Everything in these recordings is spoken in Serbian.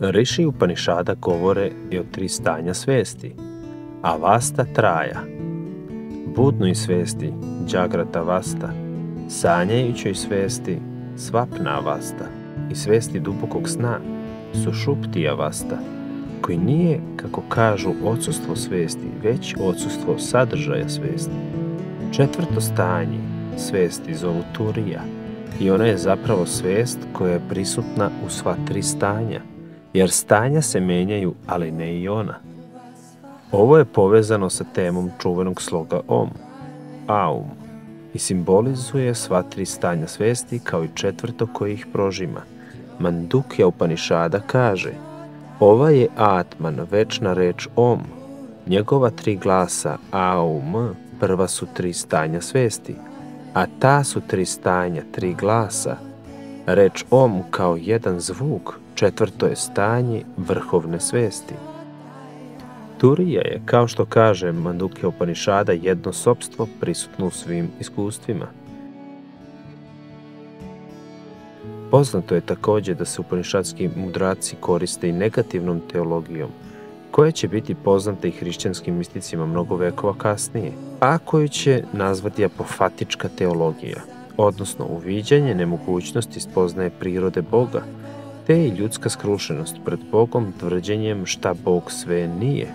Riši Upanišada govore i o 3 stanja svesti. Avasta traja, budnoj svesti, Džagrata vasta, sanjajućoj svesti, Svapna avasta i svesti dubokog sna, Sušupti avasta, koji nije, kako kažu, odsustvo svesti, već odsustvo sadržaja svesti. 4. stanje svesti zovu Turija i ona je zapravo svest koja je prisutna u sva 3 stanja, jer stanja se menjaju, ali ne i ona. Ovo je povezano sa temom čuvenog sloga Om, Aum, i simbolizuje sva 3 stanja svesti kao i 4. koje ih prožima. Mandukya Upanišada kaže: ova je Atman, večna reč Om. Njegova 3 glasa Aum prva su 3 stanja svesti, a ta su 3 stanja 3 glasa. Reč Om kao jedan zvuk 4. je stanje vrhovne svesti. Turija je, kao što kaže Mandukya Upanišada, jedno sopstvo prisutno u svim iskustvima. Poznato je također da se upanišadski mudraci koriste i negativnom teologijom, koja će biti poznata i hrišćanskim misticima mnogo vekova kasnije, a koju će nazvati apofatička teologija, odnosno uviđanje nemogućnosti spoznaje prirode Boga, te i ljudska skrušenost pred Bogom tvrđenjem šta Bog sve nije.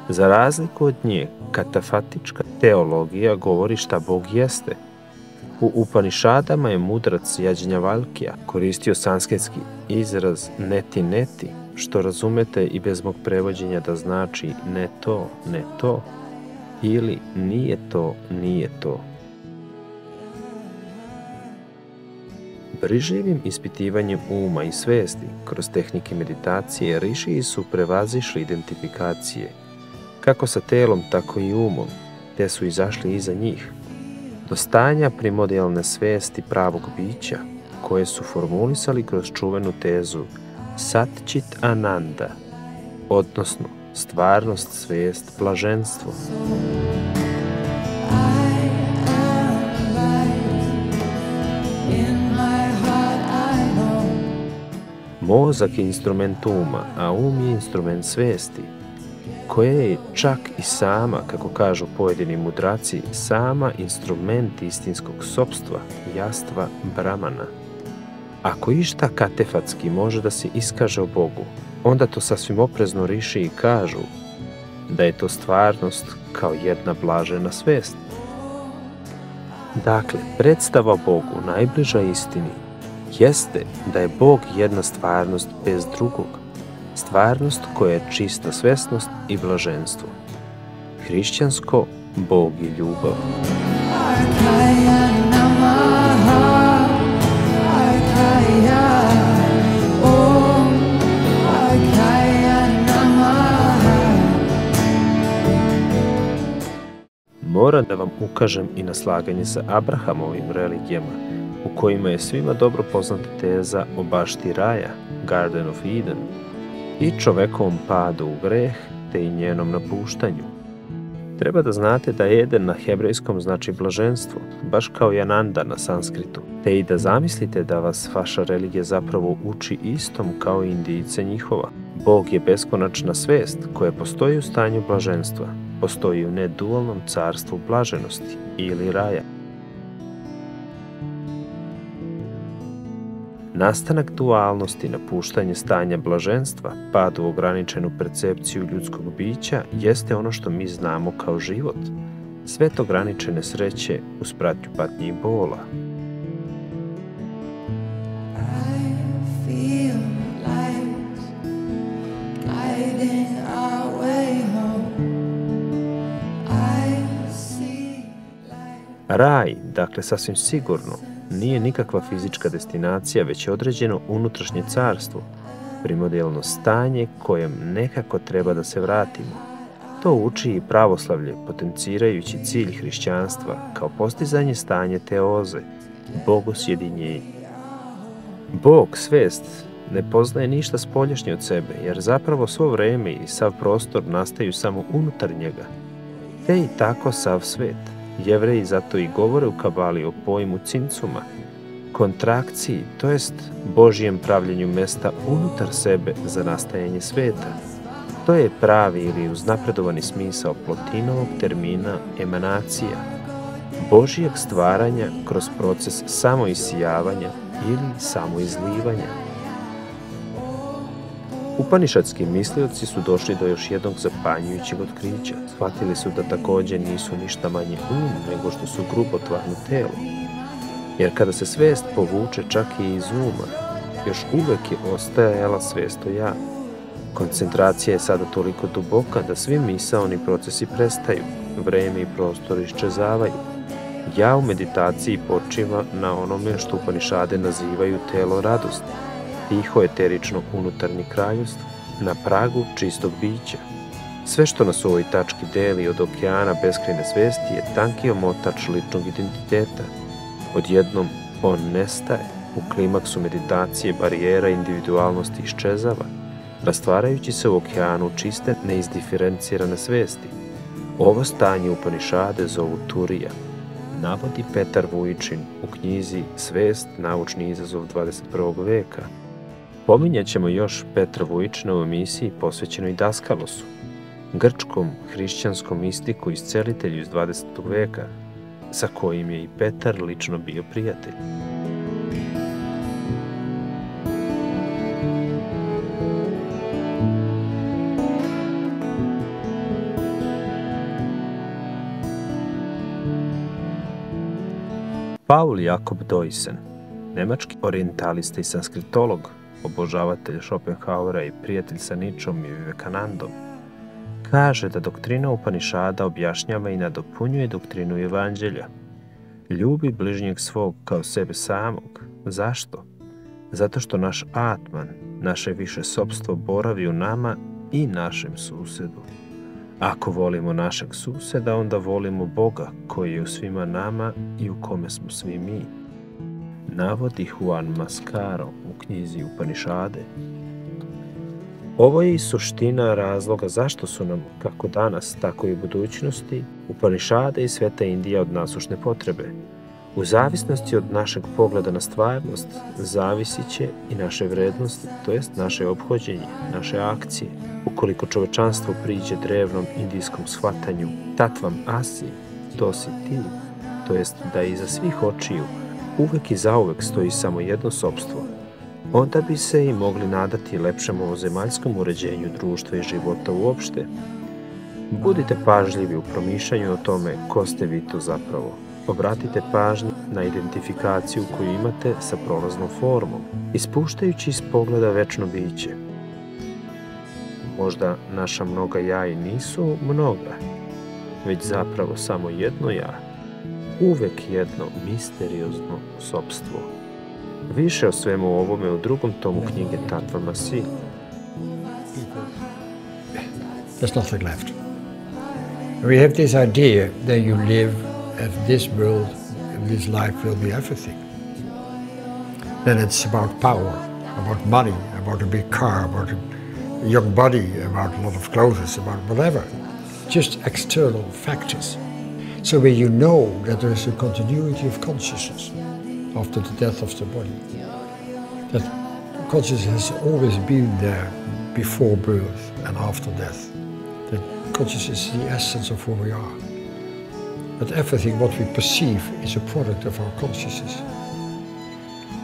Za razliku od nje, katafatička teologija govori šta Bog jeste. U Upanišadama je mudrac Jađnjavalkija koristio sanskritski izraz neti neti, što razumete i bez mog prevođenja da znači ne to, ili nije to. Brižljivim ispitivanjem uma i svesti kroz tehnike meditacije rišiji su prevazišli identifikacije, kako sa telom, tako i umom, te su izašli iza njih, do stanja primordijalne svesti pravog bića, koje su formulisali kroz čuvenu tezu Satčit Ananda, odnosno stvarnost, svest, blaženstvo. Mozak je instrument uma, a um je instrument svesti, koja je čak i sama, kako kažu pojedini mudraci, sama instrument istinskog sopstva, jastva Brahmana. Ako išta katefatski može da se iskaže o Bogu, onda to sasvim oprezno riši i kažu da je to stvarnost kao jedna blažena svest. Dakle, predstava Bogu najbliža istini jeste da je Bog jedna stvarnost bez drugog, stvarnost koja je čista svesnost i blaženstvo. Hrišćansko, Bog i ljubav. Moram da vam ukažem i na slaganje sa Abrahamovim religijama, u kojima je svima dobro poznata teza o bašti raja, Garden of Eden, i čovekovom padu u greh, te i njenom napuštanju. Treba da znate da Eden na hebrejskom znači blaženstvo, baš kao i Ananda na sanskritu, te i da zamislite da vas vaša religija zapravo uči istom kao i Indijce njihova. Bog je beskonačna svest koja postoji u stanju blaženstva, postoji u nedualnom carstvu blaženosti ili raja. Nastanak dualnosti, napuštanje stanja blaženstva, pad u ograničenu percepciju ljudskog bića jeste ono što mi znamo kao život, svet ograničene sreće uz pratnju patnje i bola. Raj, dakle sasvim sigurno, nije nikakva fizička destinacija, već je određeno unutrašnje carstvo, primordijalno stanje kojem nekako treba da se vratimo. To uči i pravoslavlje, potencirajući cilj hrišćanstva kao postizanje stanje teoze, bogosjedinjenje. Bog, svest, ne poznaje ništa spoljašnje od sebe, jer zapravo svo vreme i sav prostor nastaju samo unutar njega, te i tako sav svet. Jevreji zato i govore u Kabali o pojmu cincuma, kontrakciji, to jest Božijem pravljenju mesta unutar sebe za nastajanje sveta. To je pravi ili uznapredovani smisao Plotinovog termina emanacija, Božijeg stvaranja kroz proces samoisijavanja ili samoizlivanja. Upanišadski mislioci su došli do još jednog zapanjujućeg otkrića. Shvatili su da također nisu ništa manje nego što su grubotvarno telo. Jer kada se svest povuče čak i iz uma, još uvek je ostajala svest o ja. Koncentracija je sada toliko duboka da svi misaoni procesi prestaju, vreme i prostor iščezavaju. Ja u meditaciji počiva na onome što Upanišade nazivaju telo radosti, tiho eterično unutarnje kraljevstvo, na pragu čistog bića. Sve što nas u ovoj tački deli od okeana beskrajne svesti je tanki omotač ličnog identiteta. Odjednom on nestaje, u klimaksu meditacije barijera individualnosti iščezava, rastvarajući se u okeanu čiste neizdiferencirane svesti. Ovo stanje Upanišade zovu Turija, navodi Petar Vujičin u knjizi Svest, naučni izazov 21. veka. Pominjat ćemo još Petra Vujičina u emisiji posvećenoj Daskalosu, grčkom hrišćanskom mistiku i iscelitelju iz 20. veka, sa kojim je i Petar lično bio prijatelj. Paul Jakob Deussen, nemački orijentalista i sanskritolog, obožavatelj Schopenhauera i prijatelj sa Nietzschom i Vivekanandom, kaže da doktrina Upanišada objašnjava i nadopunjuje doktrinu Evanđelja. Ljubi bližnjeg svog kao sebe samog. Zašto? Zato što naš Atman, naše više sopstvo, boravi u nama i našem susedu. Ako volimo našeg suseda, onda volimo Boga koji je u svima nama i u kome smo svi mi. Navodi Juan Mascaro u knjizi Upanišade. Ovo je i suština razloga zašto su nam, kako danas, tako i u budućnosti, Upanišade i Sveta Indija od nasušne potrebe. U zavisnosti od našeg pogleda na stvarnost, zavisit će i naše vrednosti, to jest naše ophođenje, naše akcije. Ukoliko čovečanstvo priđe drevnom indijskom shvatanju Tatvam Asi, to si ti, to jest da iza svih očiju uvek i zauvek stoji samo jedno sopstvo, onda bi se i mogli nadati lepšem ovozemaljskom uređenju društva i života uopšte. Budite pažljivi u promišljanju o tome ko ste vi to zapravo. Obratite pažnju na identifikaciju koju imate sa prolaznom formom, ispuštajući iz pogleda večno biće. Možda naša mnoga ja i nisu mnoga, već zapravo samo jedno ja, uvek jedno misteriozno sopstvo. Više o svemu ovome u drugom tomu knjige Tatvam Asi. There's nothing left. We have this idea that you live as this world and this life will be everything. Then it's about power, about money, about a big car, about a young body, about a lot of clothes, about whatever. Just external factors. So where you know that there is a continuity of consciousness after the death of the body. That consciousness has always been there before birth and after death. That consciousness is the essence of who we are. That everything what we perceive is a product of our consciousness.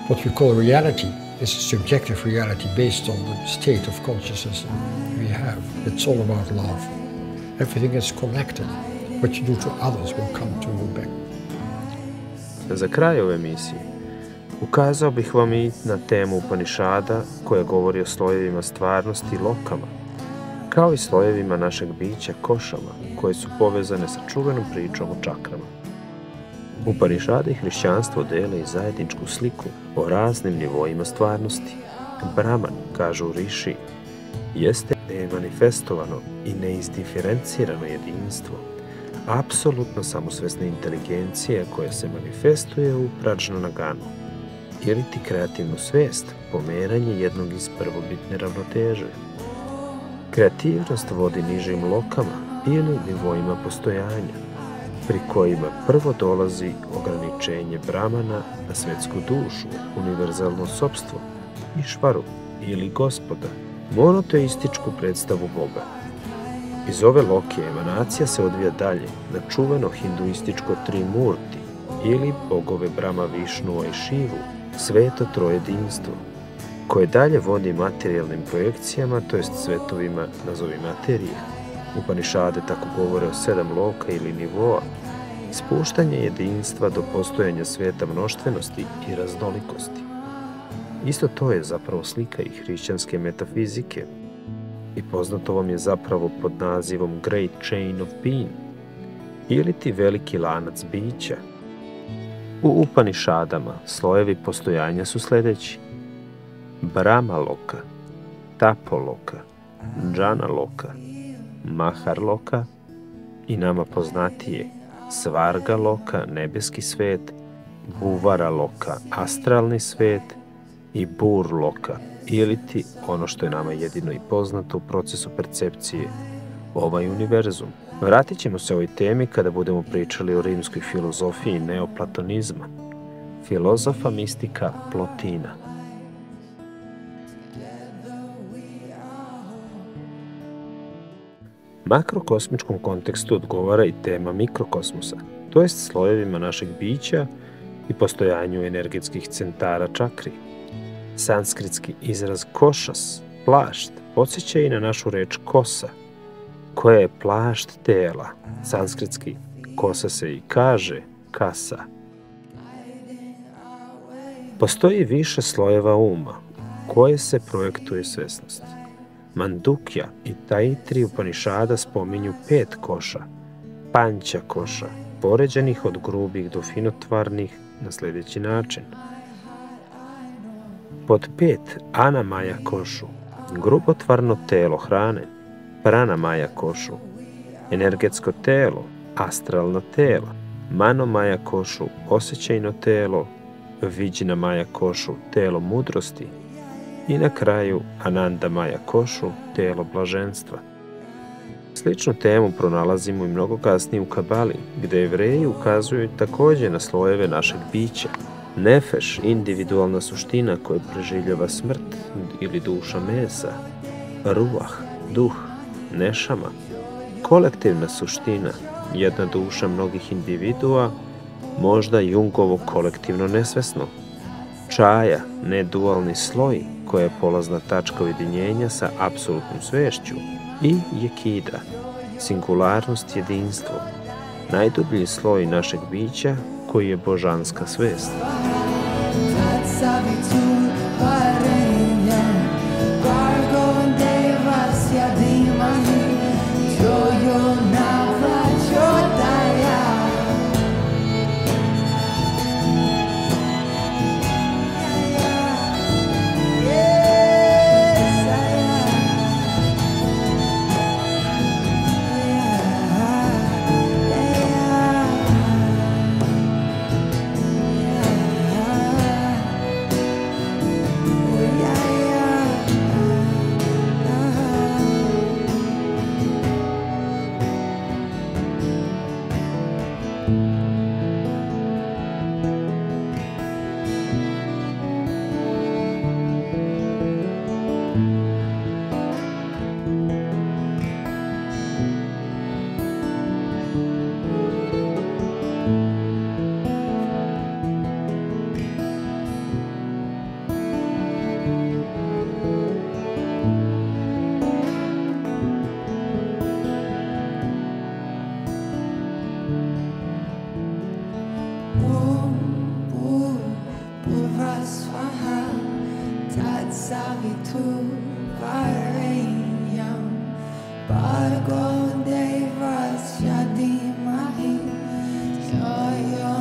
What we call reality is a subjective reality based on the state of consciousness we have. It's all about love. Everything is connected. What you do to others will come to you back. Za kraj ove emisije ukazao bih vam i na temu Upanišada koja govori o slojevima stvarnosti i lokama, kao i slojevima našeg bića košama koje su povezane sa čuvenom pričom o čakrama. Upanišade i hrišćanstvo dele i zajedničku sliku o raznim nivoima stvarnosti. Brahman, kažu Riši, jeste nemanifestovano i neizdiferencirano jedinstvo, apsolutno samosvesna inteligencija koja se manifestuje u Prajnanaganu, ili ti kreativnu svest, pomeranje jednog iz prvobitne ravnoteže. Kreativnost vodi nižim lokama ili nivoima postojanja. pri kojima prvo dolazi ograničenje Brahmana na svetsku dušu, univerzalno sopstvo, Išvaru ili Gospoda, monoteističku predstavu Boga. Iz ove loke emanacija se odvija dalje na čuveno hinduističko Trimurti ili bogove Brahma, Višnua i Šivu, sveto trojedinstvo, koje dalje vodi materijalnim projekcijama, to jest svetovima nazovi materije. Upanišade tako govore o 7 loka ili nivoa, spuštanje jedinstva do postojanja sveta mnoštvenosti i raznolikosti. Isto to je zapravo slika i hrišćanske metafizike i poznato vam je zapravo pod nazivom Great Chain of Being ili ti veliki lanac bića. U Upanišadama slojevi postojanja su sljedeći: Brahma loka, Tapoloka, Džana loka, Mahar loka i nama poznatije Svarga loka, nebeski svet, Buvara loka, astralni svet i Bur loka, ili ti ono što je nama jedino i poznato u procesu percepcije, ovaj univerzum. Vratit ćemo se ovoj temi kada budemo pričali o rimskoj filozofiji neoplatonizma, filozofa mistika Plotina. Makrokosmičkom kontekstu odgovara i tema mikrokosmosa, to jest slojevima našeg bića i postojanju energetskih centara čakri. Sanskritski izraz košas, plašt, podsjeća i na našu reč kosa, koja je plašt tela. Sanskritski kosa se i kaže kasa. Postoji više slojeva uma, koje se projektuje svesnost. Mandukya i Taitri Upanišada spominju 5 koša, panča koša, poređenih od grubih do finotvarnih na sljedeći način. Pod 5 Anamaja košu, grubotvarno telo hrane, Pranamaja košu, energetsko telo, astralno telo, Manomaya košu, osjećajno telo, Viđnamaya košu, telo mudrosti i na kraju Anandamaya košu, telo blaženstva. Sličnu temu pronalazimo i mnogo kasnije u Kabali, gdje Jevreji ukazuju također na slojeve našeg bića. Nefeš, individualna suština koja preživljava smrt ili duša mesa, ruah, duh, nešama, kolektivna suština, jedna duša mnogih individua, možda Jungovo kolektivno nesvesno, čaja, nedualni sloj koja je polazna tačka ujedinjenja sa apsolutnom svešću i jekida, singularnost, jedinstvo, najdublji sloj našeg bića koji je božanska svest. Bargo Devasya Dimahi Jaya